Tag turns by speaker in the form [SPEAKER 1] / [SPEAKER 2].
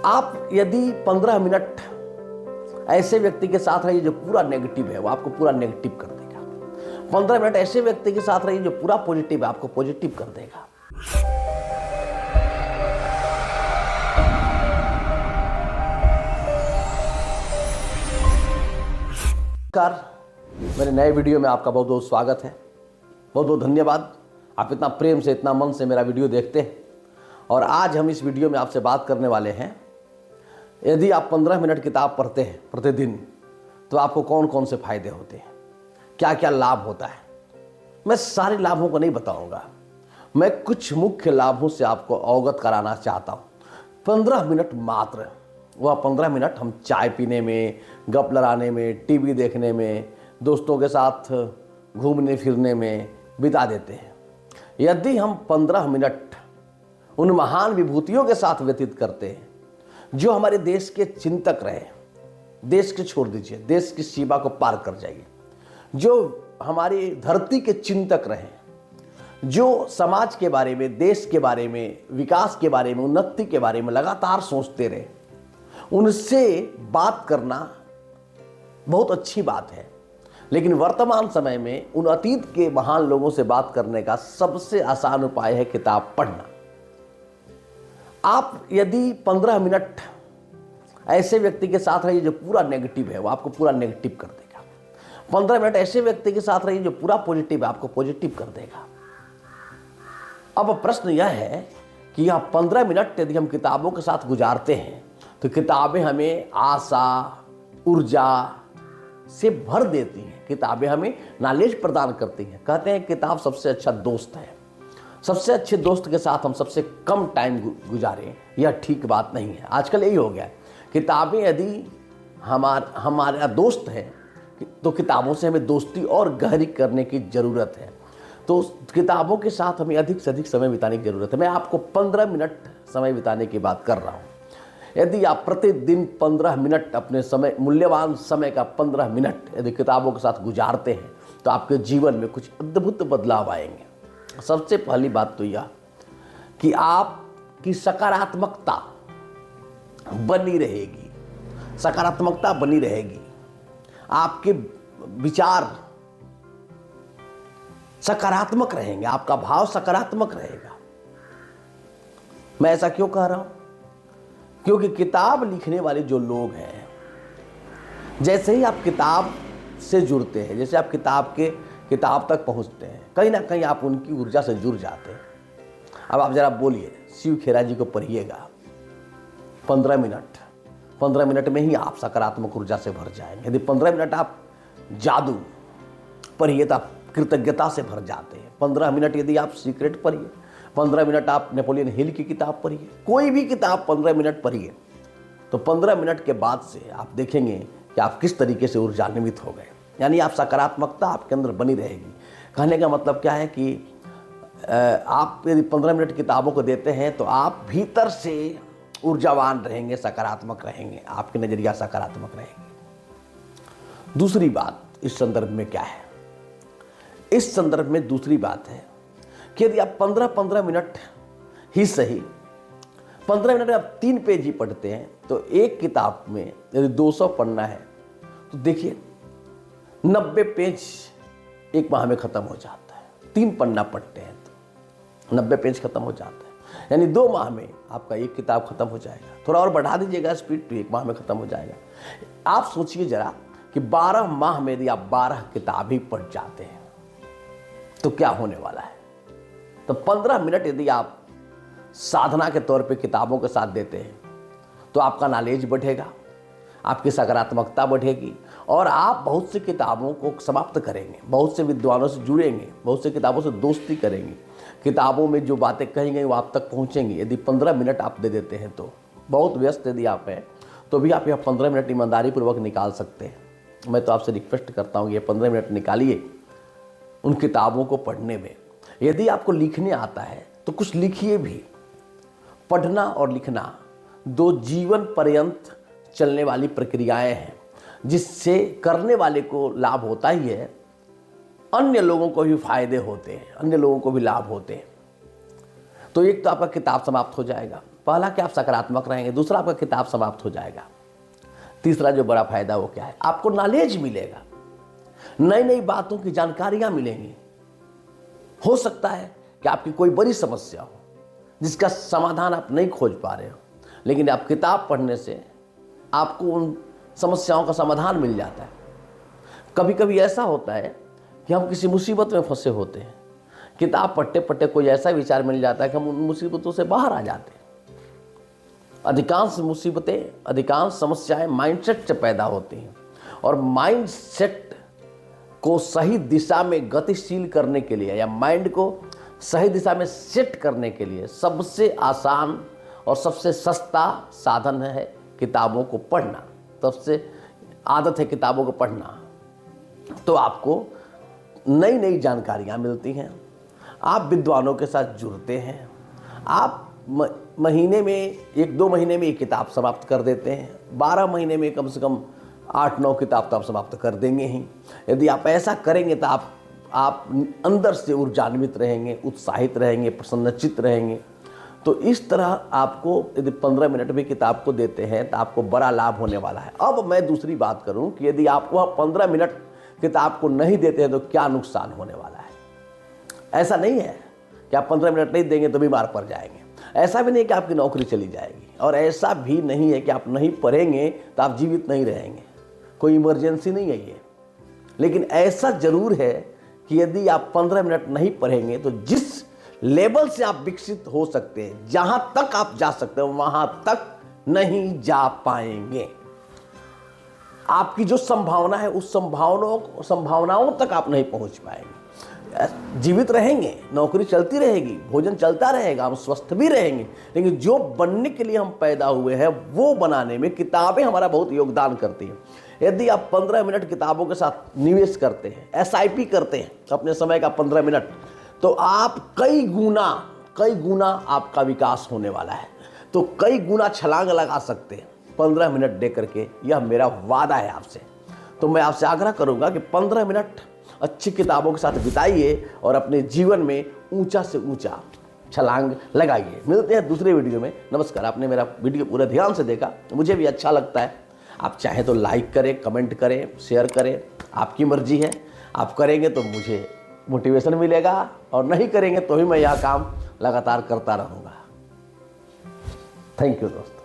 [SPEAKER 1] आप यदि 15 मिनट ऐसे व्यक्ति के साथ रहिए जो पूरा नेगेटिव है, वो आपको पूरा नेगेटिव कर देगा। 15 मिनट ऐसे व्यक्ति के साथ रहिए जो पूरा पॉजिटिव है, आपको पॉजिटिव कर देगा। मेरे नए वीडियो में आपका बहुत बहुत स्वागत है। बहुत बहुत धन्यवाद, आप इतना प्रेम से, इतना मन से मेरा वीडियो देखते हैं। और आज हम इस वीडियो में आपसे बात करने वाले हैं, यदि आप 15 मिनट किताब पढ़ते हैं प्रतिदिन तो आपको कौन कौन से फायदे होते हैं, क्या क्या लाभ होता है। मैं सारे लाभों को नहीं बताऊंगा, मैं कुछ मुख्य लाभों से आपको अवगत कराना चाहता हूं। 15 मिनट मात्र, वह 15 मिनट हम चाय पीने में, गप लड़ाने में, टीवी देखने में, दोस्तों के साथ घूमने फिरने में बिता देते हैं। यदि हम 15 मिनट उन महान विभूतियों के साथ व्यतीत करते हैं जो हमारे देश के चिंतक रहे, देश के छोड़ दीजिए, देश की सीमा को पार कर जाइए, जो हमारी धरती के चिंतक रहे, जो समाज के बारे में, देश के बारे में, विकास के बारे में, उन्नति के बारे में लगातार सोचते रहे, उनसे बात करना बहुत अच्छी बात है। लेकिन वर्तमान समय में उन अतीत के महान लोगों से बात करने का सबसे आसान उपाय है किताब पढ़ना। आप यदि 15 मिनट ऐसे व्यक्ति के साथ रहिए जो पूरा नेगेटिव है, वो आपको पूरा नेगेटिव कर देगा। 15 मिनट ऐसे व्यक्ति के साथ रहिए जो पूरा पॉजिटिव है, आपको पॉजिटिव कर देगा। अब प्रश्न यह है कि यह 15 मिनट यदि हम किताबों के साथ गुजारते हैं तो किताबें हमें आशा, ऊर्जा से भर देती हैं। किताबें हमें नॉलेज प्रदान करती हैं। कहते हैं किताब सबसे अच्छा दोस्त है। सबसे अच्छे दोस्त के साथ हम सबसे कम टाइम गुजारें, यह ठीक बात नहीं है। आजकल यही हो गया है। किताबें यदि हमारा दोस्त है तो किताबों से हमें दोस्ती और गहरी करने की ज़रूरत है। तो किताबों के साथ हमें अधिक से अधिक समय बिताने की ज़रूरत है। मैं आपको 15 मिनट समय बिताने की बात कर रहा हूँ। यदि आप प्रतिदिन 15 मिनट अपने समय, मूल्यवान समय का 15 मिनट यदि किताबों के साथ गुजारते हैं तो आपके जीवन में कुछ अद्भुत बदलाव आएंगे। सबसे पहली बात तो यह कि आपकी सकारात्मकता बनी रहेगी, सकारात्मकता बनी रहेगी। आपके विचार सकारात्मक रहेंगे, आपका भाव सकारात्मक रहेगा। मैं ऐसा क्यों कह रहा हूं? क्योंकि किताब लिखने वाले जो लोग हैं, जैसे ही आप किताब से जुड़ते हैं, जैसे आप किताब तक पहुंचते हैं, कहीं ना कहीं आप उनकी ऊर्जा से जुड़ जाते हैं। अब आप जरा बोलिए, शिव खेरा जी को पढ़िएगा 15 मिनट में ही आप सकारात्मक ऊर्जा से भर जाएंगे। यदि 15 मिनट आप जादू पढ़िए तो आप कृतज्ञता से भर जाते हैं। 15 मिनट यदि आप सीक्रेट पढ़िए, 15 मिनट आप नेपोलियन हिल की किताब पढ़िए, कोई भी किताब 15 मिनट पढ़िए, तो 15 मिनट के बाद से आप देखेंगे कि आप किस तरीके से ऊर्जान्वित हो गए। यानी आप सकारात्मकता आपके अंदर बनी रहेगी। कहने का मतलब क्या है कि आप यदि 15 मिनट किताबों को देते हैं तो आप भीतर से ऊर्जावान रहेंगे, सकारात्मक रहेंगे, आपके नज़रिया सकारात्मक रहेंगे। दूसरी बात इस संदर्भ में क्या है? इस संदर्भ में दूसरी बात है कि यदि आप 15 मिनट ही सही, 15 मिनट में आप 3 पेज ही पढ़ते हैं तो एक किताब में यदि 200 पढ़ना है तो देखिए 90 पेज एक माह में ख़त्म हो जाता है। 3 पन्ना पढ़ते हैं तो 90 पेज खत्म हो जाता है। यानी 2 माह में आपका एक किताब खत्म हो जाएगा। थोड़ा और बढ़ा दीजिएगा स्पीड तो 1 माह में खत्म हो जाएगा। आप सोचिए जरा कि 12 माह में यदि आप 12 किताब ही पढ़ जाते हैं तो क्या होने वाला है। तो 15 मिनट यदि आप साधना के तौर पे किताबों के साथ देते हैं तो आपका नॉलेज बढ़ेगा, आपकी सकारात्मकता बढ़ेगी और आप बहुत सी किताबों को समाप्त करेंगे, बहुत से विद्वानों से जुड़ेंगे, बहुत से किताबों से दोस्ती करेंगे। किताबों में जो बातें कही गई वो आप तक पहुंचेंगी। यदि 15 मिनट आप दे देते हैं तो, बहुत व्यस्त यदि आप हैं तो भी आप यह 15 मिनट ईमानदारी पूर्वक निकाल सकते हैं। मैं तो आपसे रिक्वेस्ट करता हूँ ये 15 मिनट निकालिए उन किताबों को पढ़ने में। यदि आपको लिखने आता है तो कुछ लिखिए भी। पढ़ना और लिखना 2 जीवन पर्यंत चलने वाली प्रक्रियाएं हैं, जिससे करने वाले को लाभ होता ही है, अन्य लोगों को भी फायदे होते हैं, अन्य लोगों को भी लाभ होते हैं। तो एक तो आपका किताब समाप्त हो जाएगा, पहला कि आप सकारात्मक रहेंगे, दूसरा आपका किताब समाप्त हो जाएगा, तीसरा जो बड़ा फायदा वो क्या है, आपको नॉलेज मिलेगा, नई नई बातों की जानकारियां मिलेंगी। हो सकता है कि आपकी कोई बड़ी समस्या हो जिसका समाधान आप नहीं खोज पा रहे हो, लेकिन आप किताब पढ़ने से आपको उन समस्याओं का समाधान मिल जाता है। कभी कभी ऐसा होता है कि हम किसी मुसीबत में फंसे होते हैं, किताब पढ़ते पढ़ते कोई ऐसा विचार मिल जाता है कि हम उन मुसीबतों से बाहर आ जाते हैं। अधिकांश मुसीबतें, अधिकांश समस्याएं माइंडसेट से पैदा होती हैं, और माइंडसेट को सही दिशा में गतिशील करने के लिए या माइंड को सही दिशा में सेट करने के लिए सबसे आसान और सबसे सस्ता साधन है किताबों को पढ़ना। सबसे आदत है किताबों को पढ़ना, तो आपको नई नई जानकारियाँ मिलती हैं, आप विद्वानों के साथ जुड़ते हैं, आप महीने में 1-2 महीने में एक किताब समाप्त कर देते हैं, 12 महीने में कम से कम 8-9 किताब तो आप समाप्त कर देंगे ही। यदि आप ऐसा करेंगे तो आप अंदर से ऊर्जान्वित रहेंगे, उत्साहित रहेंगे, प्रसन्नचित्त रहेंगे। तो इस तरह आपको यदि 15 मिनट भी किताब को देते हैं तो आपको बड़ा लाभ होने वाला है। अब मैं दूसरी बात करूं कि यदि आप वह 15 मिनट किताब को नहीं देते हैं तो क्या नुकसान होने वाला है। ऐसा नहीं है कि आप 15 मिनट नहीं देंगे तो बीमार पड़ जाएंगे, ऐसा भी नहीं कि आपकी नौकरी चली जाएगी, और ऐसा भी नहीं है कि आप नहीं पढ़ेंगे तो आप जीवित नहीं रहेंगे। कोई इमरजेंसी नहीं है ये, लेकिन ऐसा जरूर है कि यदि आप 15 मिनट नहीं पढ़ेंगे तो जिस लेवल से आप विकसित हो सकते हैं, जहां तक आप जा सकते हैं, वहां तक नहीं जा पाएंगे। आपकी जो संभावना है उस संभावनाओं तक आप नहीं पहुंच पाएंगे। जीवित रहेंगे, नौकरी चलती रहेगी, भोजन चलता रहेगा, हम स्वस्थ भी रहेंगे, लेकिन जो बनने के लिए हम पैदा हुए हैं वो बनाने में किताबें हमारा बहुत योगदान करती हैं। यदि आप 15 मिनट किताबों के साथ निवेश करते हैं, SIP करते हैं अपने समय का 15 मिनट, तो आप कई गुना आपका विकास होने वाला है। तो कई गुना छलांग लगा सकते हैं 15 मिनट दे करके, यह मेरा वादा है आपसे। तो मैं आपसे आग्रह करूंगा कि 15 मिनट अच्छी किताबों के साथ बिताइए और अपने जीवन में ऊंचा से ऊंचा छलांग लगाइए। मिलते हैं दूसरे वीडियो में। नमस्कार। आपने मेरा वीडियो पूरा ध्यान से देखा, मुझे भी अच्छा लगता है। आप चाहे तो लाइक करें, कमेंट करें, शेयर करें, आपकी मर्जी है। आप करेंगे तो मुझे मोटिवेशन मिलेगा, और नहीं करेंगे तो भी मैं यह काम लगातार करता रहूँगा। थैंक यू दोस्तों।